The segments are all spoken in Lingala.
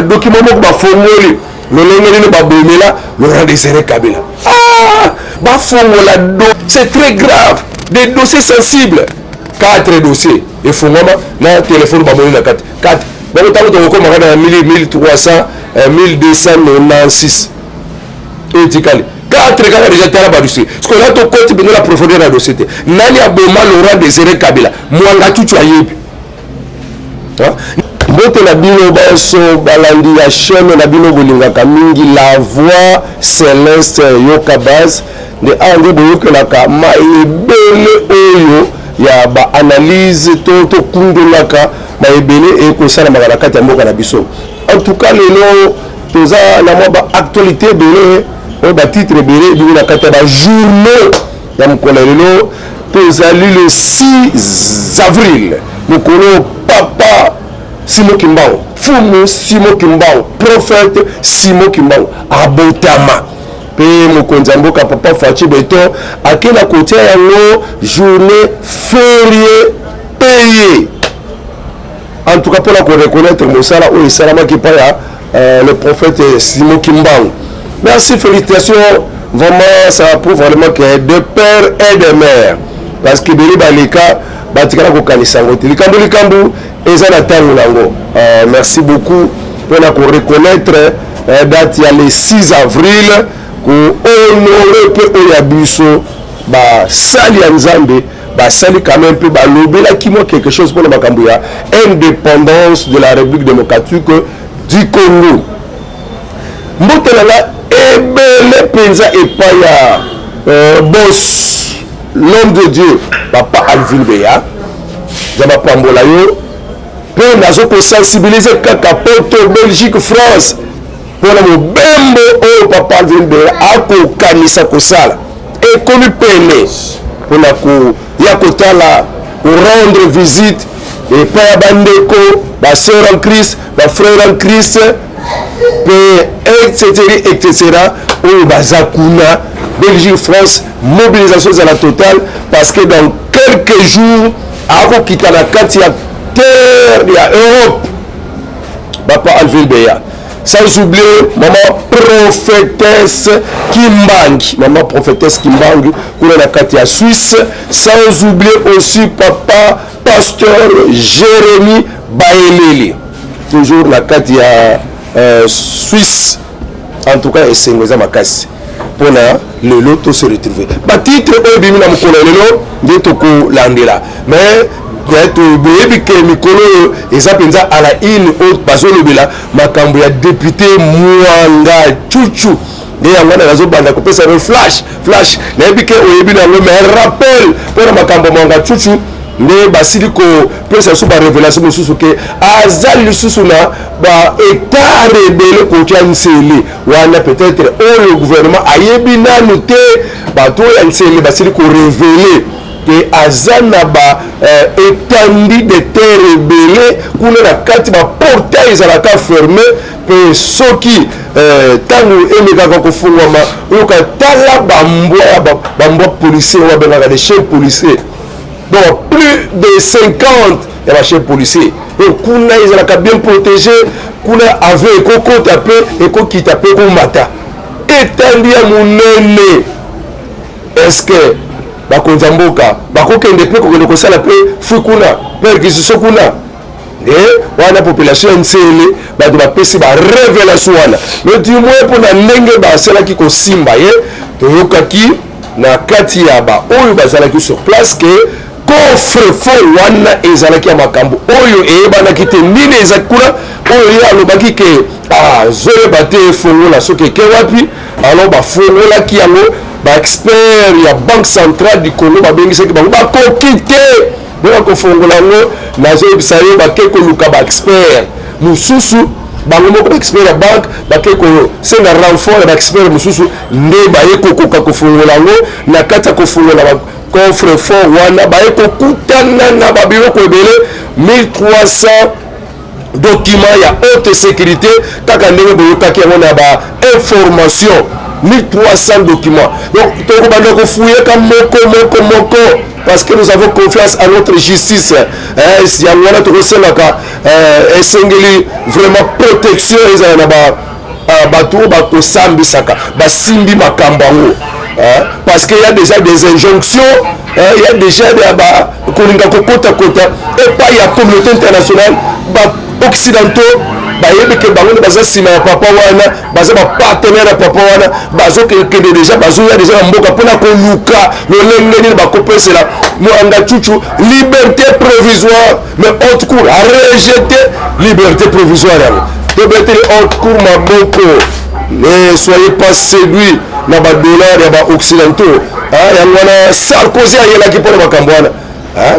document moko bafongoli lolenge nini babomela Laurent Désiré Kabila. Ah, bafongola do, c'est très grave, des dossiers sensibles. 4 dossiers et fongoma na téléphone babomela 4 bon tant que on commence à 1300 1296 et tikali 4 quand déjà tala ba dossier parce que là to côté de la profondeur de dossier nani aboma Laurent Désiré Kabila mwanga tutu ayebi hein. Bote na bino baso balandi ya chaîne na bino bolingaka mingi la voix Céleste Yoka Base de ande boyokelaka maebele oyo ya ba analyse to kundolaka maebele e ko sala magana kati ya mboka na biso. En tout cas lelo toza na mo ba actualité belé o ba titre belé bi na kati ya ba journée ya mkolelo tozali le 6 avril mokolo papa Simon Kimbao, Fumu Simon Kimbao, prophète Simon Kimbao, abotama. Pe mokonzamboka papa Fachi Beton, à quel côté y journée fériée payée. En tout cas pour la reconnaître Moussala ou Salama qui parle le prophète Simon Kimbao. Merci, félicitations. Vraiment, ça prouve vraiment qu'il y a de père et de mère. Parce que Beli Balika, Batikala Kokanisango, Likambu, merci beaucoup pour reconnaître date il y a le 6 avril pour honorer peu Oyabiso ba sali Nzambe ba sali quand même peu ba lobela qui moi quelque chose pour le Makambuya indépendance de la République démocratique du Congo. Mbotelala ebele penza epaya boss l'homme de Dieu papa Alvin Beya Zaba Pambola yo pour nous sensibiliser kaka Porto, Belgique, France pour nous bembo au papa Vimbe ako kanisa kosala et comme peine pour nous yakotala pour rendre visite et pas bandeko ba sœur en Christ ba frère en Christ etc. ou bazakuna Belgique, France mobilisation à la totale parce que dans quelques jours ako kitana kati ya terre de l'Europe, Papa Alvin Beya. Sans oublier maman prophétesse Kimbangi, pour la Katia Suisse. Sans oublier aussi papa pasteur Jérémy Baeleli. Toujours la Katia Suisse. En tout cas, et c'est une makasi. Pour le lot se retrouver. Titre Obimina Mukolo Lelo, Detoko Landela. Mais que mikolo eza penza à la île au bazolobela makambo ya député Mwanga Chuchu de yangana nazo banda kopesa le flash na ebike oyebi na ngome rappel pour makambo Mwanga Chuchu ne basili ko pesa so ba révélation mususu ke azali lususu na ba état rebelle ko tianseli wana peut-être le gouvernement ayebi nanu te bato ya nseli basili ko révéler que azana ba étendue de terre rebelle kuna na kati ba portail za la ka fermé pe soki tangu emeka ko fungwama uka tala bambo policier wa benga des chefs policiers donc plus de 50 ya ba chefs policiers et kuna ils la bien protégé kuna avec koko tapé et koki tapé ko mata étendue ya munene est-ce que bakonzamboka bakokende pe kokende kosala pe fukuna perquisition kuna de wana population nsele bato bapesi ba révélation wana mais du moins pour na ndenge basalaki kosimba ye toyokaki na kati ya ba oyo bazalaki sur place que coffre fort wana ezalaki ya makambo oyo eyebanaki te nini eza kuna oyo ye alobaki ke zoyeba te fongola soki eke wapi alors bafongolaki yango expert ya banque centrale du Congo babengisaki bango bakoki te bona kofongola ngo nazoyebisa yo bake koluka baexpert mosusu bango moko baexpert ya banque bake kosenga renfort ya baexpert mosusu nde baye kokoka kofongola ngo na kati ya kofongola coffre fort wana baye kokutana na babiloko ebele 1300 documents ya haute sécurité kaka ndenge boyokaki yango na ba information 1300 documents. Donc, tout le monde fouiller comme moko. Parce que nous avons confiance à notre justice. Si on a vraiment protection, parce qu'il y a déjà des injonctions, il y a déjà des et pas il y a communauté internationale occidentaux bayebeke bango baza sima ya papa wana baza ba partenaire ya papa wana bazo que déjà bazo ya déjà mboka pona ko luka lolenge ni ba kopesela Mwanga Chuchu liberté provisoire mais haute cour a rejeté liberté provisoire liberté haute cour maboko. Ne soyez pas séduits na ba dollars ya ba occidentaux yangwana Sarkozy ayelaki pona makambo wana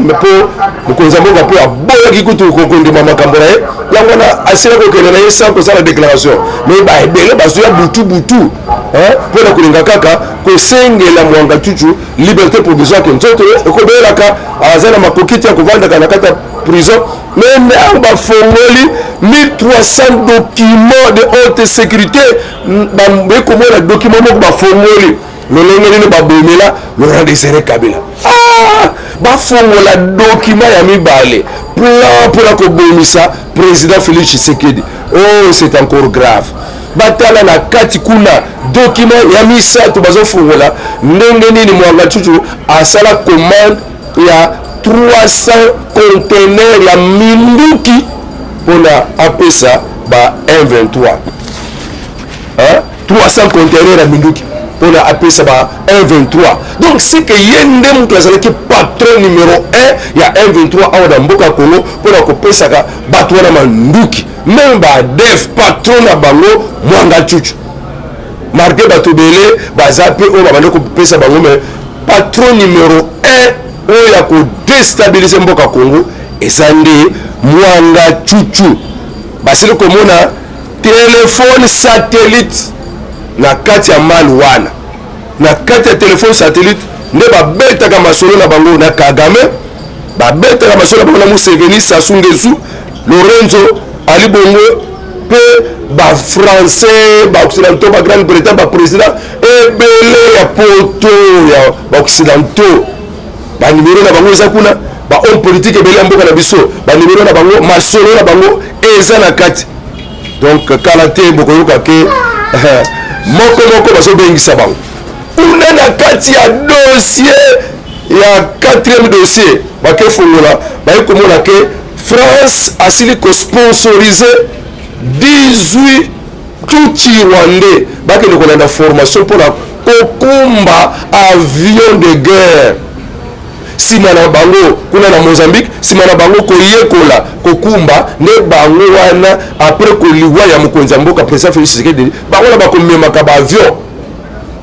mais pour mokonzi mboka mpe aboyaki kutu kokondima makambo na ye yango wana asila kokende na ye sans kosala déclaration mais baebele bazoya butu mpona kolinga kaka kosengela Mwanga Chuchu liberté provisoire ke nzoto ekobelaka aza na makoki te ya kovandaka na kati ya prison mais ntango bafongoli 1300 documents de haute sécurité bekomona document moko bafongoli lolenge nini babomela Laurent Désiré Kabila bafongola document ya mibale plan mpona kobomisa président Félix Tshisekedi. Oh, c'est encore grave. Batala na kati kuna document ya misato bazofongola ndenge nini Mwanga Chuchu asala commande ya 300 conteneurs ya minduki mpona apesa ba M23. 300 conteneurs ya minduki on a appelé ça 1-23. Donc c'est que yende mtu azalaki patron numéro 1 il y a 1-23 awa na mboka Congo pour akopesa ka bato wana manduki même ba def patron na bango Mwanga Chuchu marqué bato belé baza pe o babande kopesa bango mais patron numéro 1 oyo ya ko déstabiliser mboka Congo ezande Mwanga Chuchu basili komona téléphone satellite na kati ya mal wana na kati ya telefone satellite nde babetaka masolo na bango na Kagame babetaka masolo na bango na Museveni Sassou Nguesso Lorenzo Ali Bongo pe ba français ba occidentaux ba grande bretagne ba président ebele ya poto ya ba occidentaux ba numéro na bango eza kuna ba homme politique ebele ya mboka na biso ba numéro na bango masolo na bango eza na kati donc kala te bokoyoka ke moko bazobengisa bango una na kati ya dossier ya 4e dossier bakefongola bayekomona ke France asili kosponsorize 18 tuti rwandais bakende kolanda formation mpona kokumba avion de guerre sima na bango kuna na Mozambique sima na bango koyekola kokumba nde bango wana après koliwa ya mokonzi mboka président Félix Tshisekedi bango na bakomemaka ba avion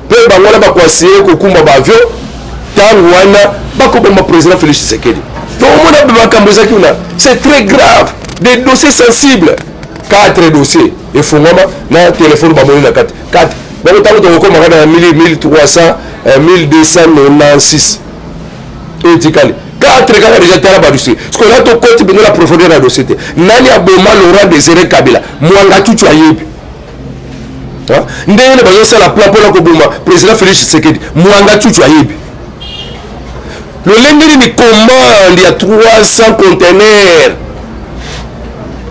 pe bango na bakwasiye kokumba ba avion tango wana bakoboma président Félix Tshisekedi. Donc mona makambo ezaki kuna c'est très grave, des dossiers sensibles, 4 dossiers efungama na téléphone bamoni na 4 bango tango tokokoma na 1300 1296 etikali 4 kaka déjà tala ba dossier parce que là to côté bino la profondeur de dossier nani aboma Laurent Désiré Kabila Mwanga Chuchu ayebi ndenge bazosala plan mpona koboma président Félix Tshisekedi Mwanga Chuchu ayebi lolenge ni commande ya 300 conteneurs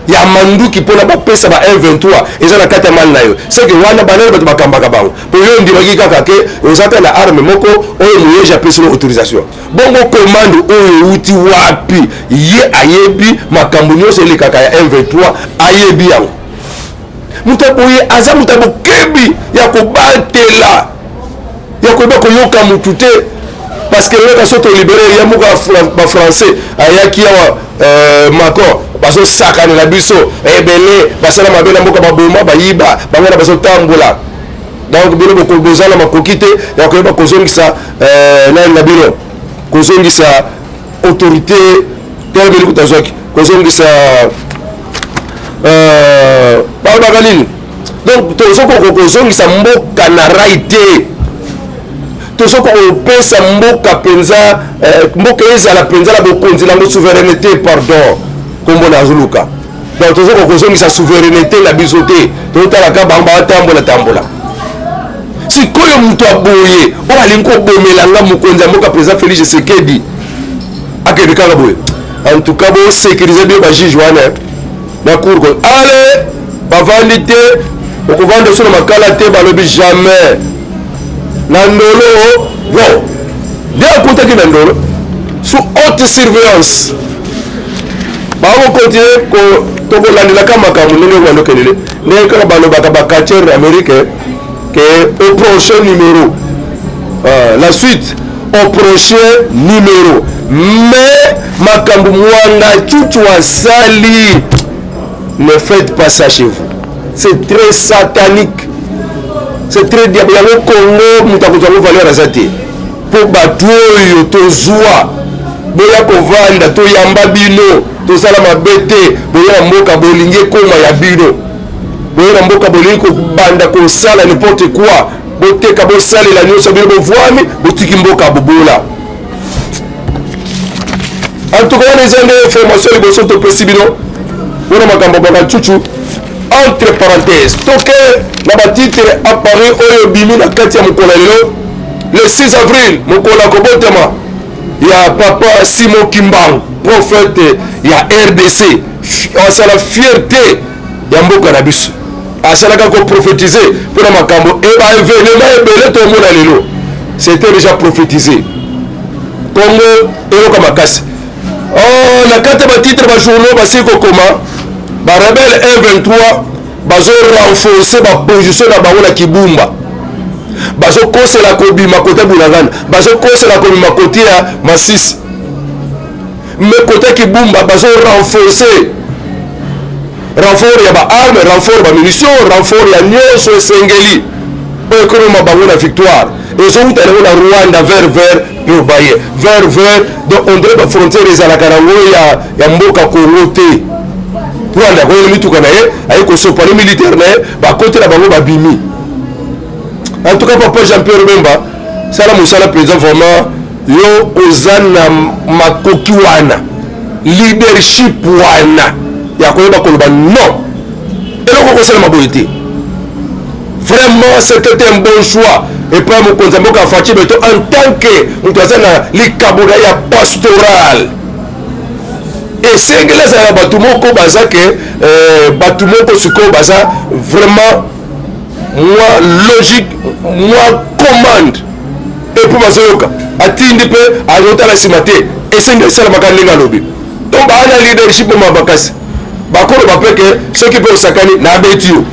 ya manduki mpona bapesa ba M23 eza na kati ya mali na yo seke wana banani bato bakambaka bango po yo ndimaki kaka ke ozaka na arme moko oyo moyeje apesilo autorisation bongo commande oyo euti wapi ye ayebi makambo nyonso elekaka ya M23 ayebi yango mutu boye aza mutu bokebi ya kobatela ya koyeba koyoka mutu te parce que le kaso to libéré ya muka ba français ayaki awa Macron baso sakana na biso ebele basala mabela mboka baboma bayiba bangana baso tambola donc bino boko bozala makoki te ya koyeba kozongisa na bino kozongisa autorité tel bino kutazwaki kozongisa baba nini donc tozoko kozongisa mboka na raite tozoko opesa mboka penza mboka ezala penza la bokonzi na souveraineté pardon kombo na zuluka donc tozoko kozongisa souveraineté na biso te totalaka bango batambola sikoyo mutu aboye oyo alingi kobomelanga mokonzi ya mboka président Félix Tshisekedi akende kaka boye. En tout cas bosécuriser bien bajuge wana na cour ko ale bavandi te okovanda so na makala te balobi jamais na ndolo bon de akutaki na ndolo sous haute surveillance bakokontinue tokolandelaka makambo ndenge bandokelele ndenge kaka balobaka bacatcher américain que au prochain numéro la suite au prochain numéro. Mais makambo mwanga chuchu asali, ne faites pas ça chez vous, c'est très satanique, c'est très diabolique. Au Congo mutakozwa valeur azate pour batoyo tozwa boya kovanda to yamba bino tozala mabete boya mboka bolingi koma ya bino boya mboka bolingi kobanda kosala n'importe quoi boteka bosalela nyonso bino bovwami botiki mboka bobola. En tout cas on est en information liboso topesi bino wana makambo baka chuchu entre parenthèses toke na batitre apparu oyo bimi na kati ya mokolo lelo le 6 avril mokolo kobotema ya papa Simon Kimbangu prophète ya RDC asala fierté ya mboka na biso asalaka ko prophétiser pour na makambo e ba événement ebele to mona lelo c'était déjà prophétisé Congo eloka makasi. Oh na kati ba titre ba journaux ba siko koma ba rebelle M23 bazo renforcer ba position na bango na Kibumba bazo kosela kobima kote Bunagana bazo kosela kobima kote ya Masisi mais kote Kibumba bazo renforcer renfort ya ba armes renfort ba munitions renfort ya nyonso esengeli oyo koma bango na victoire ezo utana na Rwanda vers Yobaye vers donc on dirait ba frontière ezalaka nango ya mboka Congo te Rwanda ko mituka na ye ayi ko sopali militaire na ye ba kote na bango babimi. En tout cas papa Jean-Pierre Bemba sala musala président vraiment yo ozana makoki wana leadership wana ya koyeba koloba non eloko kosala maboyete vraiment c'était un bon choix et pas mokonzi ya mboka Faci Beto en tant que moto aza na likabona ya pastoral esengeli azala bato moko baza ke bato moko sikoyo baza vraiment moi logique moi commande et puis bazoyoka atindi mpe azotala nsima te esengeli esalamaka ndenge alobi donc baana leadership mo mabakasi bakoloba mpe ke soki mpe osakani na abeti yo.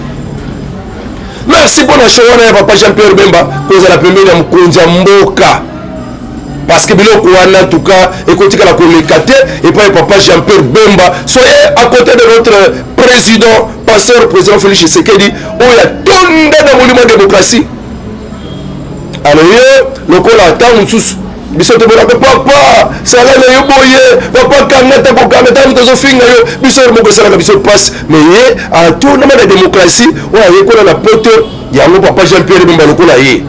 Merci pour la show ya papa Jean-Pierre Bemba kozala pembeni ya mokonzi ya mboka parce que biloko wana en tout cas ekotika la kolekate et pas papa Jean-Pierre Bemba soyez à côté de notre président pasteur président Félix Tshisekedi oya tonda na monument de démocratie alors yo lokola tangu susu biso tobona pe papa sala le yo boye papa kangata ko kangata mtozo finga yo biso moko sala ka biso passe mais ye a tourna na démocratie oya yekola la poto ya ngo papa Jean-Pierre Bemba lokola ye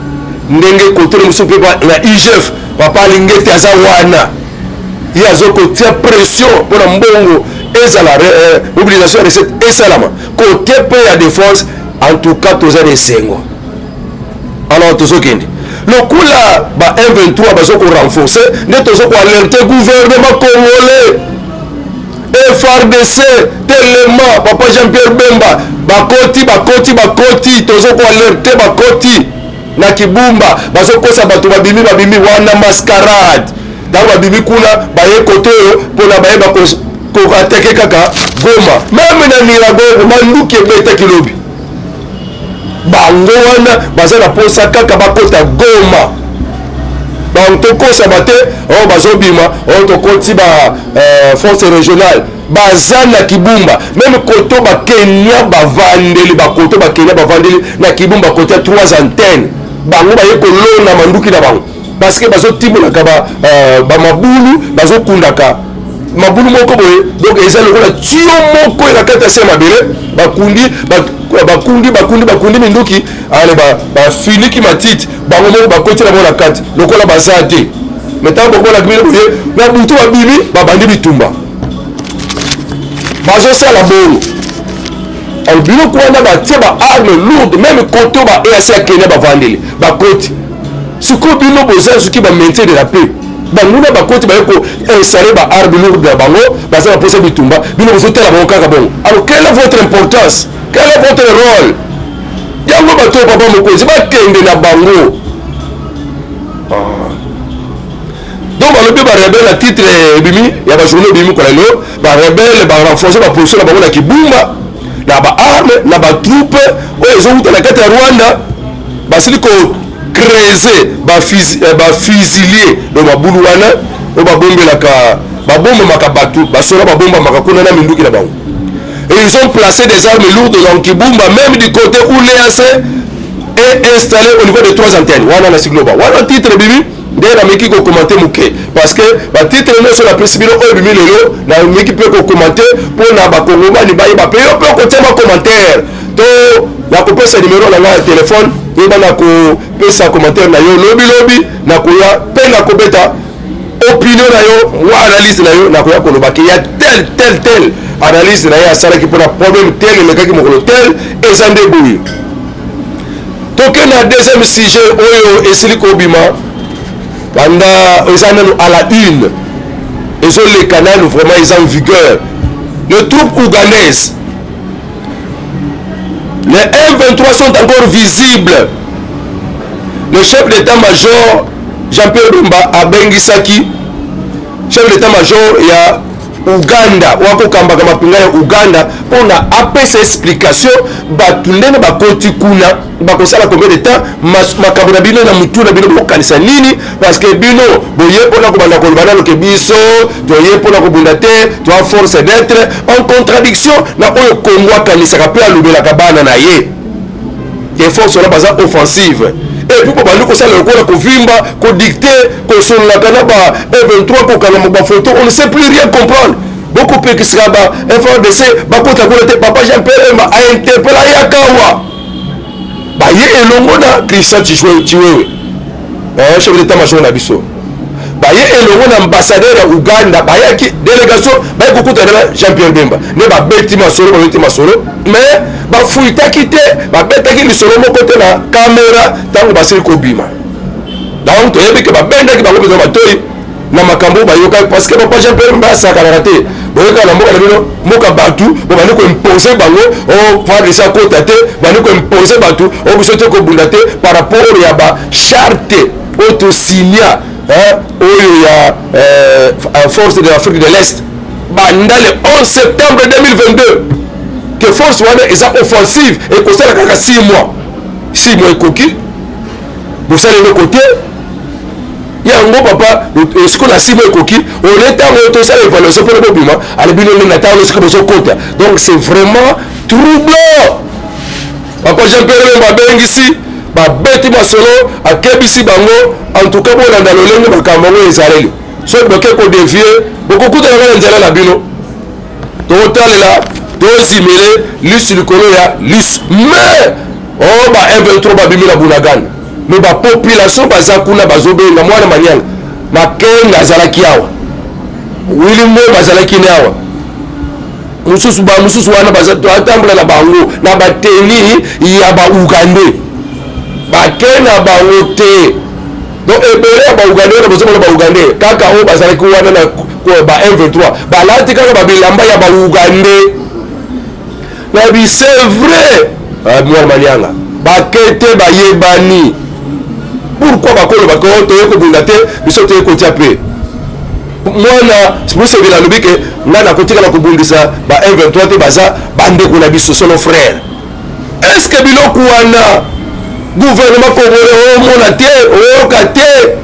ndenge kotere muso pe na IGF papa lingete aza wana ye azoko tia pression pour na mbongo ezala mobilisation recette esalama côté pe ya défense en tout cas toza des sengo alors tozokende lokula ba M23 bazoko renforcer nde tozoko alerter gouvernement congolais FRDC tellement papa Jean-Pierre Bemba bakoti tozoko alerter bakoti na Kibumba bazokosa bato babimi wana mascarade donc babimi kuna baye kote oyo mpona bayeba kokateke kaka Goma même na Mirago manduki ebeta kilobi bango wana baza na posa kaka bakota Goma donc tokosa bate oyo bazobima oyo tokoti ba force régionale baza na Kibumba même koto bakenya bavandeli bakoto bakenya bavandeli na Kibumba kote 3 antennes bango baye kolona manduki na bango parce que bazotimolaka bamabulu bazokundaka mabulu moko boye donc eza lokola tio moko na kati ya se mabele bakundi minduki ale bafiliki matiti bango moko bakoti na bona kati lokola baza te metango bokola kimile boye na butu babimi babandi bitumba bazosala bongo alors biloko wana batie baarme lourde même côté baeasi ya kenya bavandeli bakoti sikoyo bino boza soki bamaintien de la paix banguna bakoti baye koinstalle baarme lourde na bango baza baposa bitumba bino bozotala bango kaka bongo alors quelle est votre importance, quel est votre rôle yango bato papa mokonzi bakende na bango donc balobi barebele na titre ebimi ya bajournée ebimi kola lelo barebele barenforce baposition na bango na kibumba na baarme na batroupe oyo ezowuta na kati ya rwanda basili kocrese bafusilier do mabulu wana oyo babombamaka bato basola babombamaka kuna na minduki na bango et ils ont placé des armes lourdes dans Kibumba même du côté où l'EAC est installé au niveau de 3 antennes wana na sigloba wana titre bibi nde na meki ko commenter muke parce que ba titre no sur la principale oyo bibi lelo na meki pe ko commenter pour na ba kongomani ba yeba pe yo pe ko tema commentaire to na ko pesa numéro na nga téléphone yeba na ko pesa commentaire na yo lobi na ko ya pe na ko beta opinion na yo wa analyse na yo na ko ya ko loba ke ya tel analyse na ye asalaki mpona problème tel elekaki mokolo tel eza nde boye toke na deuxième sujet oyo esili kobima banda eza nano à la une ezoleka nano vraiment eza en vigueur les troupes ougandaises les M23 sont encore visibles le chef d'état-major Jean-Pierre Bemba abengisaki chef d'état-major ya Uganda wakokambaka mapinga ya Uganda mpona apesa explication bato ndenge bakoti kuna bakosala combien de temps makambo na bino na mutu na bino bokanisa nini parce que bino boye mpona kobanda koloba nano ke biso toye mpona kobunda te toa force d'être en contradiction na oyo Kongo akanisaka mpe alobelaka bana na ye te force wana baza offensive et puis bobandi kosala lokola kovimba kodicte kosololaka na ba E23 kokanga bafoto on ne sait plus rien comprendre beaucoup pekisaka ba FARDC bakota kuna te papa Jean-Pierre Bemba ainterpela yakawa baye elongo na Christian Chiwewe chef d'état-major na biso baye elongo na ambassadeur ya Uganda bayaki délégation baye kokutana na Jean-Pierre Bemba ne babeti masolo mais bafuitaki te babetaki lisolo moko te na kamera ntango basili kobima donc toyebi ke babendaki bango mpenza batoi na makambo bayoka parce que papa Jean-Pierre Bemba asakanaka te boyoka na mboka na bino moka batu bobandi koimpose bango ofardisa akota te bandi koimpose batu obiso te kobunda te par rapport ya bacharte oyo tosinya oyo ya force de l'Afrique de l'Est banda le 11 septembre 2022 que force wana eza offensive ekosala kaka 6 mois ekoki bosaleli côté yango papa esikola 6 mois ekoki ole ntango tosala évaluation mpona bobima alebino nde na ntango esiko bozokota donc c'est vraiment troublant papa Jean-Pierre Bemba abengisi babeti masolo akebisi bango en tout cas bolanda lolenge makambo yango ezaleli soki boke kodevie bokokutanaka na nzela na bino tokotalela tozimele lisu likolo ya lisu mais o ba M23 babimi na Bunagana mais bapopulation baza kuna bazobenga mwana manyanga makenga azalaki awa wilimwe bazalaki ne awa mosusu wana batambola na bango na bateni ya baugande bake na bango te donc ebele ya baugande na bozomona baugande kaka oyo bazalaki wana na ba M23 balati kaka babilamba ya baugande na bi c'est vrai mwana manyanga bakete bayebani pourquoi bakolo bakolo toye kobunda te biso toye kotia pe mwana museveni alobi ke nga nakotikala kobundisa ba M23 te baza bandeko na biso solo frère est ce que biloko wana gouvernement congolais omona te oyoka te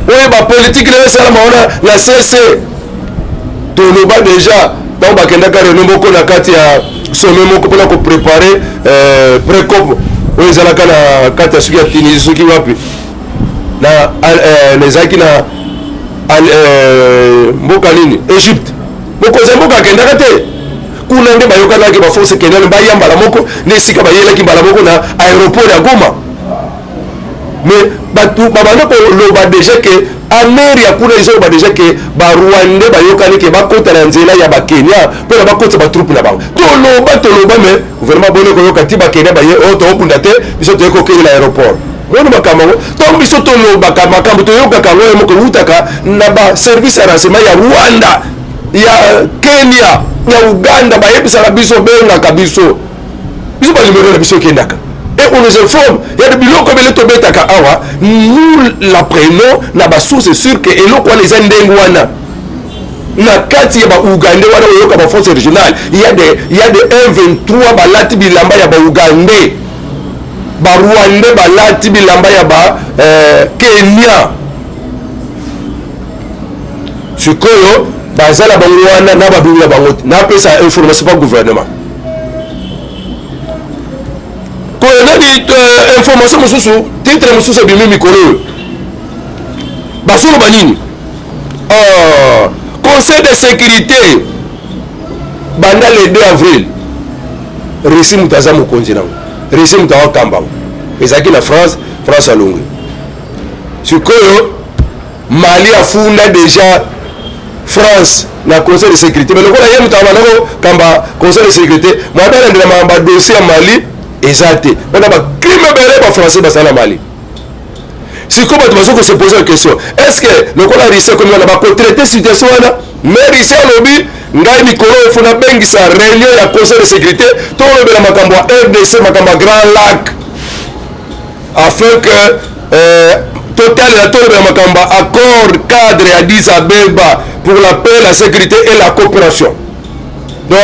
oyo bapolitike na esalama wana na cc toloba déjà ntango bakendaka reno moko na kati ya some moko mpona koprépare précop oyo ezalaka na kati ya soki ya Tunisie soki wapi na ezalaki na mboka nini Egypte mokonzi ya mboka akendaka te kuna nde bayokanaki baforce kendiane baya mbala moko nde esika bayelaki mbala moko na aéroport ya Goma mais babanda koloba déjà ke ameri ya kuna ezoba déjà ke barwandais bayokani ke bakota na nzela ya bakenya mpona bakota batroupe na bango toloba mais gouvernement bone koyoka ti bakenya baye oyo tookunda te biso toyeki kokengela aéroport moni makambo yango ntango biso tolobaka makambo toyokaka yango ye moko eutaka na baservice ya renseignement ya rwanda ya kenya ya uganda bayebisaka biso bengaka biso banimero na biso ekendaka et on nous informe ya de biloko ebele tobetaka awa nous l'apprenons na basource sûr que eloko wana eza ndenge wana na kati ya baugandais wana oyoka baforce régionale il y a de 123 balati bilamba ya baugandais barwandais balati bilamba ya bakenya sikoyo baza na bango wana na babingi na bango napesa information pa gouvernement koyonani information mosusu titre mosusu ebimi mikolo oyo basoloba nini conseil de sécurité banda le 2 avril Russie moto aza mokonzi nango Russie moto awakamba ngo ezalaki na France alongwe sikoyo Mali afunda déjà France na conseil de sécurité mais lokola ye moto abanako kamba conseil de sécurité mwabalandela mamba dossier ya Mali eza te mpona bacrime ebele bafrançais basala Mali sikoyo bato baza kose pose la question est ce que lokola Russie ekomi wana bakotraite situation wana mais Russie alobi ngai mikolo efo nabengisa réunion ya conseil de sécurité tolobela makambo ya RDC makambo ya Grand Lac afin que total na tolobela makambo ya accord cadre ya Addis Abeba pour la paix la sécurité et la coopération donc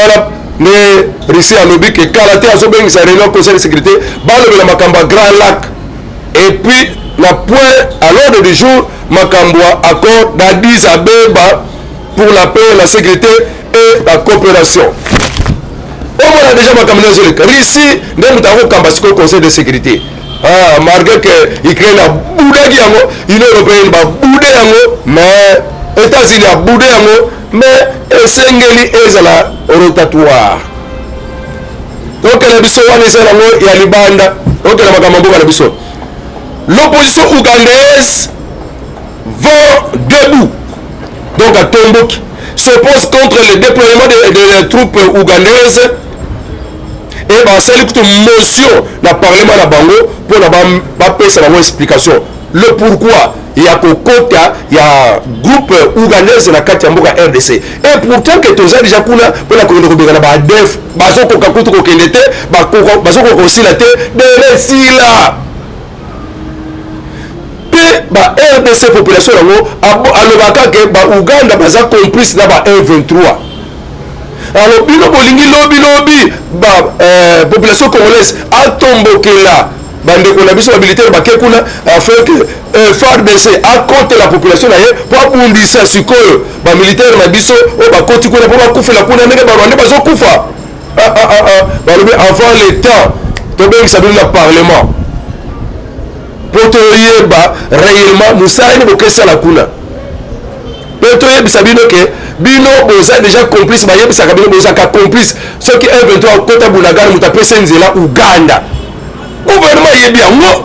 ne Russie alobi ke kala te azobengisa réunion conseil de sécurité balobela makambo ya Grand Lac et puis na point à l'ordre du jour makambo ya accord d'Addis Abeba pour la paix la sécurité et la coopération omona déjà makambo ezoleka Russie nde moto akokamba sikoyo conseil de sécurité malgré que Ukraine abudaki yango Union européenne babude yango mais États-Unis abude yango mais esengeli ezala rotatoire tokela biso wana eza yango ya libanda tokela makambo mboka na biso l'opposition ougandaise vont debout donc à Tombouki s'oppose contre le déploiement des troupes ougandaises et basali kutu motion na parlement na bango mpona bapesa bango explication le pourquoi ya kokota ya groupe ougandaise na kati ya mboka RDC et pourtant que toza déjà kuna mpona kokende kobengana baadef bazokoka kutu kokende te bazokoka kosila te delesila mpe ba RDC population yango alobaka ke bauganda baza complice na ba M23 alors bino bolingi lobi population congolaise atombokela bandeko na biso bamilitaire bake kuna afin que FARDC akote la population na ye po abundisa sikoyo bamilitaire na biso oyo bakoti kuna po bakufela kuna ndenge barwandais bazokufa balobi avant le temps tobengisa bino na parlement po toyeba réellement mosala nini bokesala kuna mpe toyebisa bino ke bino boza déjà complice bayebisaka bino bozaka complice soki M23 okota bunagana moto apesa nzela uganda gouvernement yebi yango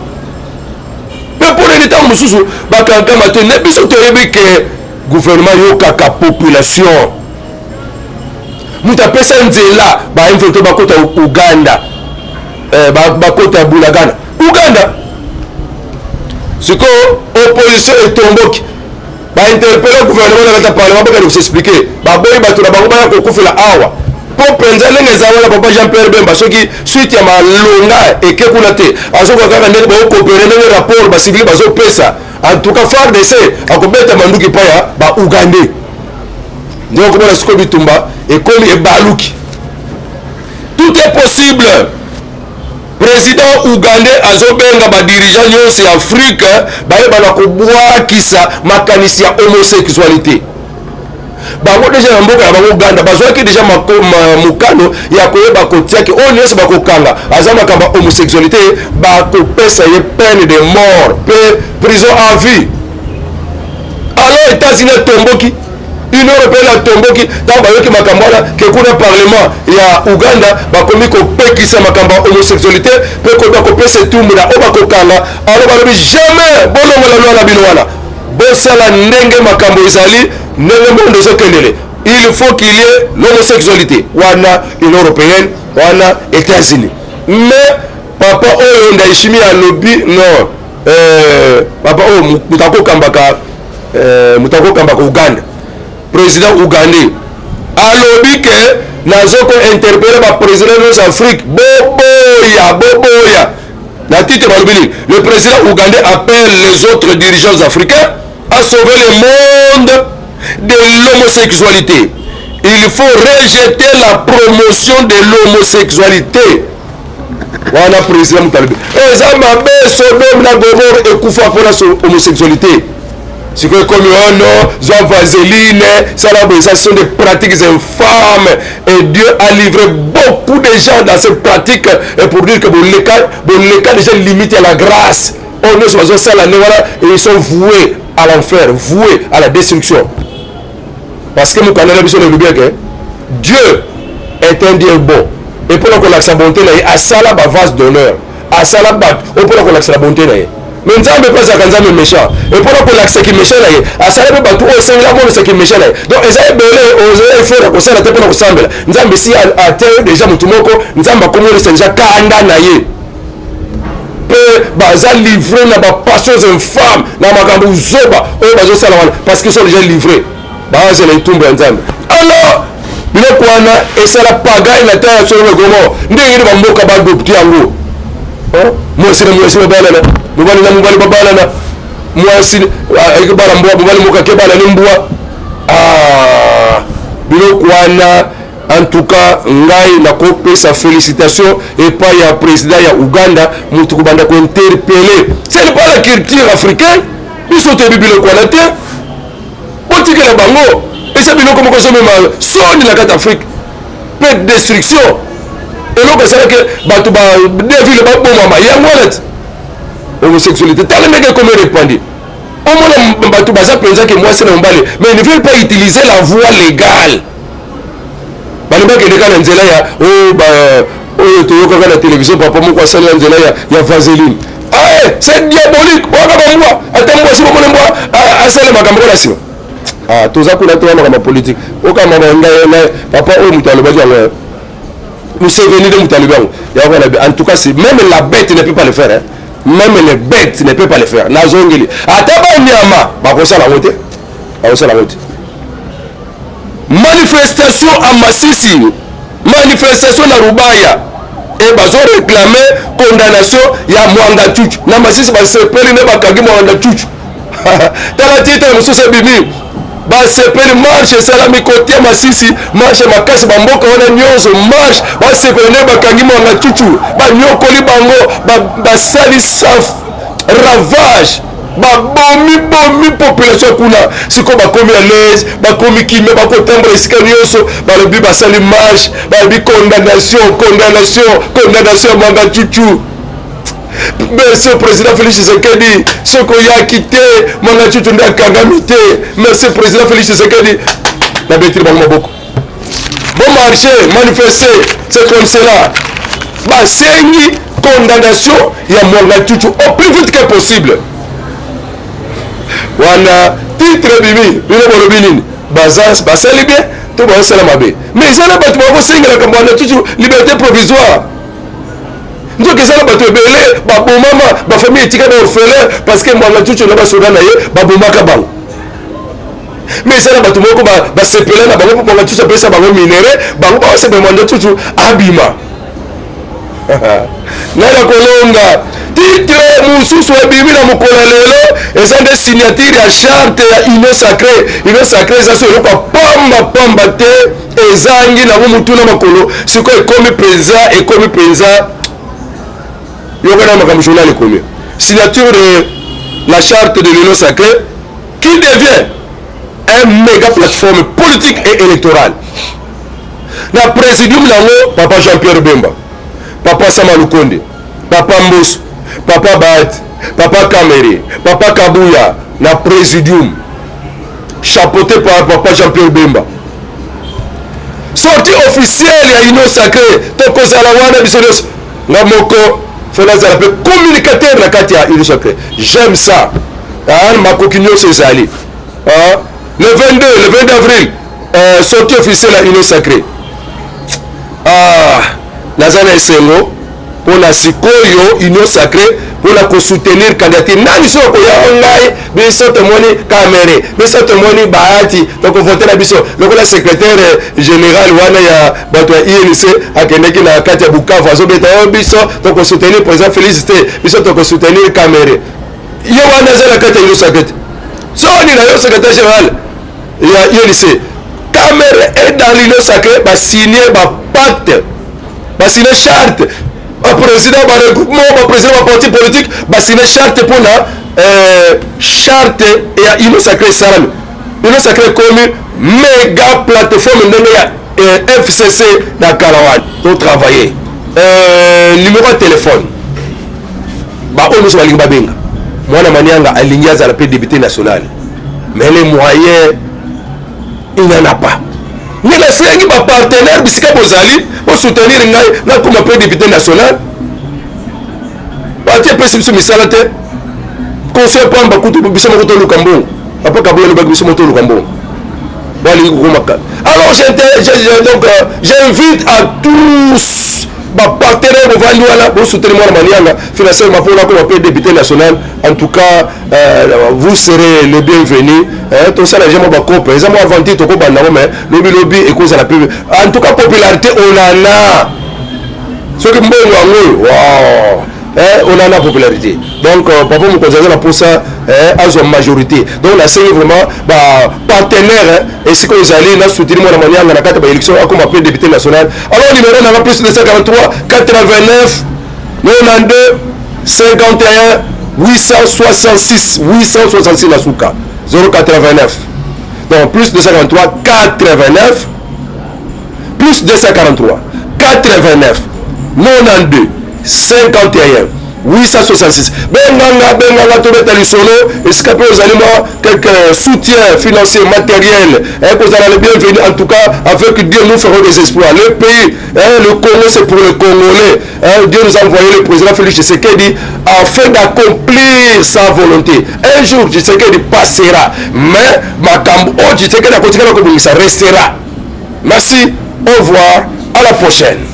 mpe mpo nini ntango mosusu bakankama te ne biso toyebi ke gouvernement yokaka population moto apesa nzela ba M23 bakota uganda bakota bunagana uganda sikoyo opposition etomboki bainterpele gouvernement na kati ya parlement bakende kosexplike baboyi bato na bango baya kokufela awa mpo mpenza ndenge eza wana papa Jean Pierre Bemba soki suite ya malonga eke kuna te azokoka kaka ndenge baokopere ndenge rapport basivili bazopesa en tout cas FARDC akobeta manduki mpa ya baugandais ndenge okomona sikoyo bitumba ekomi ebaluki tout est possible président ougandais azobenga badirigeant nyonso ya afrique bayebana kobwakisa makanisi ya homosexualité bango deja na mboka na bango uganda bazwaki deja mokano ya koyeba kotiaki oyo nyonso bakokanga aza makambo ya homosexualité bakopesa ye peine de mort mpe prison à vie alors États-Unis atomboki Union européenne atomboki ntango bayoki makambo wana ke kuna parlement ya uganda bakomi kopekisa makambo ya homosexualité mpe bakopesa etumbu na oyo bakokanga alo balobi jamais bolongola lwa na bino wana bosala ndenge makambo ezali ndenge monde ezokendele. Il faut qu'il y ait l'homosexualité wana Union européenne wana États-Unis. Mais papa oyo Ndayishimiye alobi non papa oyo mutako kambaka Uganda président ougandais alobi ke nazoko interpeller ba président de l'Afrique boboya na titre balobi le président ougandais appelle les autres dirigeants africains à sauver le monde de l'homosexualité. Il faut rejeter la promotion de l'homosexualité. Voilà président Moutalibi. Et ça m'a fait Sodome na Gomorrhe et Koufa pour la homosexualité. C'est que comme non, Jean Vaseline, ça sont des pratiques infâmes. Et Dieu a livré beaucoup de gens dans ces pratiques et pour dire que les cas déjà limités à la grâce. On est sur ça et ils sont voués à l'enfer, voués à la destruction. Parce que nous connaissons bien que Dieu est un Dieu bon. Et pour qu'on ait sa bonté, à Salah, vase d'honneur. À Salah, on peut qu'on ait sa bonté. Mais nous avons pas ça méchant. Et pour qu'on ait ce qui est méchant, à Salah, tout c'est la mort ce qui est méchant. Donc, ils ont belé, ils ont fait que ça n'a pas de semble. Nous avons ici à terre déjà, nous avons commencé déjà Kanda naïe. Baza livré na ba passions infâmes na makambo zoba oyo bazo sala wana parce qu'ils sont déjà livrés baza na itumba nzambe alors biloko wana esala pagai na terre sur le gomo ndenge ba mboka ba adopter yango mwasi babalana mobali babalana mwasi ekebala mbwa mobali moka kebala ni mbwa biloko wana. En tout cas, ngai na kopesa félicitations et pas ya président ya Uganda mutu banda ko interpeller. C'est pas la culture africaine. Ils sont des biloko na te. Politique la bango. Et ça biloko moko so même soni na carte Afrique. Peu de destruction. Et là c'est que batu ba devile ba bomama ya ngolet. Homosexualité. Tellement que comme répandre. Au moins batu baza penza que moi c'est mbale. Mais ils ne veulent pas utiliser la voie légale. Balibaki ndeka na nzela ya oyo toyoka na télévision papa moko asali na nzela ya vaseline. C'est diabolique. Waka bamwa atembo si bomone mwa asali makambo na sima. Toza kuna toza na politique. Oka mama ngai papa oyo mutalobaki yango. Museveni de mutalibango. En tout cas c'est même la bête ne peut pas le faire hein. Même les bêtes ne peut pas le faire. Na zongeli. Ataba nyama bakosala wote. Bakosala wote. Manifestation à Massissi, manifestation à Rubaya, et bazo réclamer condamnation ya Mwanga Chuchu. Na Massissi ba sepeli ne bakagi Mwanga Chuchu. Tala titre muso se bimi. Ba sepeli marche salami côté Massissi, marche makasi bamboka wana nyonso marche, ba sepeli ne bakagi Mwanga Chuchu. Ba nyokoli bango, ba sali saf ravage. Bomi population kuna siko bakomi à l'aise bakomi kimé bakotembre esika nyonso balobi basali marche balobi condamnation Mwanga Chuchu. Merci président Félix Tshisekedi soko ya quitté Mwanga Chuchu nda kangamité. Merci président Félix Tshisekedi na betri bango maboko bon marché manifester c'est comme cela basengi condamnation ya Mwanga Chuchu au plus vite que possible. Wana titre bimi bino bolobi nini bazas basali bien to basala mabe mais ezala bato bakosengela kambo na Chuchu liberté provisoire nzoki ezala bato ebele babomama bafamille etika na orphelin parce que Mwanga Chuchu na basoda na ye babomaka bango mais ezala bato moko basepela na bango mpo Mwanga Chuchu apesa bango minere bango bakosepela Mwanga Chuchu abima nana kolonga titre mususu ebimi na mokolo lelo eza nde signature ya charte ya union sacré eza so eloko pamba te ezangi nango mutu na makolo sikoyo ekomi mpenza yokana makambo journal ekomi signature de la charte de l'union sacrée qui devient un méga plateforme politique et électorale na présidium nango papa Jean-Pierre Bemba, papa Sama Lukonde, papa Mbos, papa Bat, papa Kamere, papa Kabuya, na présidium. chapeauté par papa Jean-Pierre Bemba. Sortie officielle ya Union Sacrée, tokozala wana biso nga moko fela appelé communicateur na kati ya Union Sacrée. J'aime ça. Makoki nyonso ezali. Le 22 avril, sortie officielle à Union Sacrée. Nazana esengo pour la sikoyo Union Sacrée pour la soutenir candidature nani so ko ya ngai biso temoni caméré biso temoni bahati donc voter na biso le secrétaire général wana ya bato ya INC akendeki na kati ya Bukavu azobeta biso donc soutenir président Félicité biso to soutenir caméré yo wana za la kati ya Union Sacrée so ni na yo secrétaire général ya INC caméré est dans l'Union Sacrée ba signer ba pacte ba signer charte président du regroupement, président du parti politique, c'est une charte pour la charte et Union Sacrée Salam. Union Sacrée comme méga plateforme de FCC dans Kalawan pour travailler. Numéro de téléphone. On nous a dit moi la manière à aligner à la député national. Mais les moyens, il n'y en a pas. Mais la série ma partenaire bisika bozali pour soutenir ngai na comme député national. Parti pesi biso misala te. Conseil pamba kutu biso moto lukambo. Après kabolo ba biso moto lukambo. Bali kumaka. Alors j'invite à tous ma partenaire bovali wala pour soutenir moi manianga financièrement pour la comme député national. En tout cas vous serez les bienvenus. Tout ça les gens vont comprendre. Les gens vont inventer tout comme banamo mais lobby et cause à la pub. En tout cas popularité on en a. Ce qui mbongo wango. Wow. On a la popularité. Donc, papa me conseille pour ça à son majorité. Donc, on a essayé vraiment partenaire et si vous allez nous soutenir la manière dans la carte d'élection comme appelé député national. Alors, numéro on a plus de 53 89 92 51 866 la souka 089. Donc, plus de 53 89 plus 243 89 92 51 866. Benganga tout beta lisolo escapé aux aliments quelques soutiens financiers matériels et vous allez le bienvenue en tout cas avec Dieu nous ferons des espoirs. Le pays le Congo c'est pour le Congolais. Dieu nous a envoyé le président Félix Tshisekedi afin d'accomplir sa volonté. Un jour Tshisekedi passera mais Makambo Tshisekedi a continué comme ça restera. Merci, au revoir, à la prochaine.